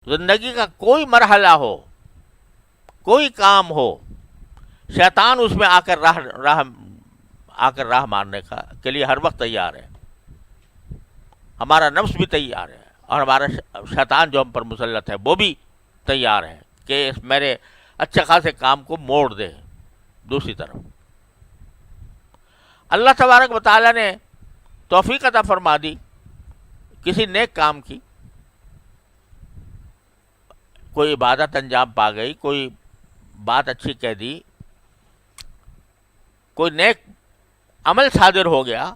زندگی کا کوئی مرحلہ ہو، کوئی کام ہو، شیطان اس میں آ کر راہ مارنے کے لیے ہر وقت تیار ہے. ہمارا نفس بھی تیار ہے، اور ہمارا شیطان جو ہم پر مسلط ہے وہ بھی تیار ہے کہ اس میرے اچھے خاصے کام کو موڑ دے دوسری طرف. اللہ تبارک و تعالیٰ نے توفیق عطا فرما دی کسی نیک کام کی، کوئی عبادت انجام پا گئی، کوئی بات اچھی کہہ دی، کوئی نیک عمل صادر ہو گیا،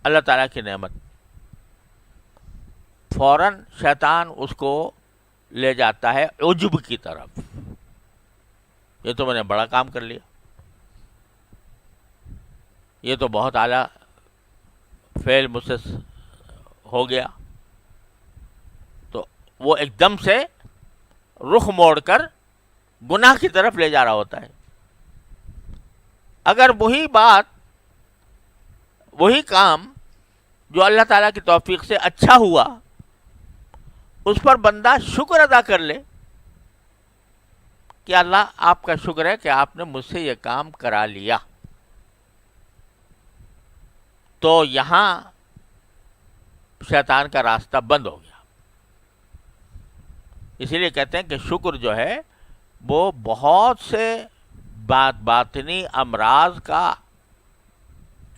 اللہ تعالیٰ کی نعمت، فوراً شیطان اس کو لے جاتا ہے عجب کی طرف. یہ تو میں نے بڑا کام کر لیا، یہ تو بہت اعلیٰ فعل مجھ سے ہو گیا. تو وہ ایک دم سے رخ موڑ کر گناہ کی طرف لے جا رہا ہوتا ہے. اگر وہی بات، وہی کام جو اللہ تعالیٰ کی توفیق سے اچھا ہوا، اس پر بندہ شکر ادا کر لے کہ اللہ آپ کا شکر ہے کہ آپ نے مجھ سے یہ کام کرا لیا، تو یہاں شیطان کا راستہ بند ہو گیا. اسی لیے کہتے ہیں کہ شکر جو ہے وہ بہت سے باطنی امراض کا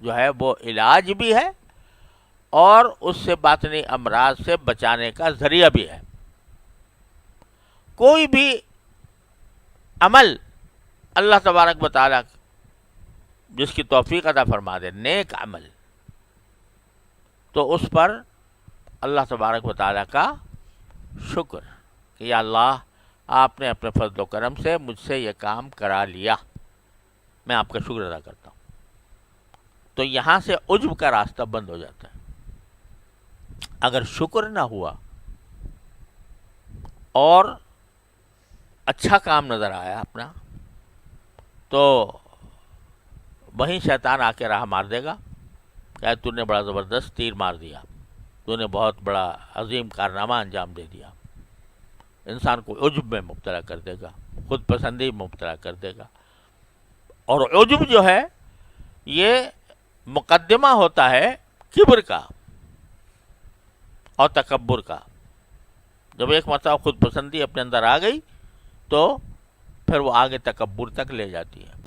جو ہے وہ علاج بھی ہے، اور اس سے باطنی امراض سے بچانے کا ذریعہ بھی ہے. کوئی بھی عمل اللہ تبارک و تعالیٰ جس کی توفیق عطا فرما دے، نیک عمل، تو اس پر اللہ تبارک و تعالیٰ کا شکر کہ یا اللہ آپ نے اپنے فضل و کرم سے مجھ سے یہ کام کرا لیا، میں آپ کا شکر ادا کرتا ہوں. تو یہاں سے عجب کا راستہ بند ہو جاتا ہے. اگر شکر نہ ہوا اور اچھا کام نظر آیا اپنا، تو وہیں شیطان آ کے راہ مار دے گا کہ تو نے بڑا زبردست تیر مار دیا، تو نے بہت بڑا عظیم کارنامہ انجام دے دیا. انسان کو عجب میں مبتلا کر دے گا، خود پسندی میں مبتلا کر دے گا. اور عجب جو ہے یہ مقدمہ ہوتا ہے کبر کا اور تکبر کا. جب ایک مرتبہ خود پسندی اپنے اندر آ گئی تو پھر وہ آگے تکبر تک لے جاتی ہے.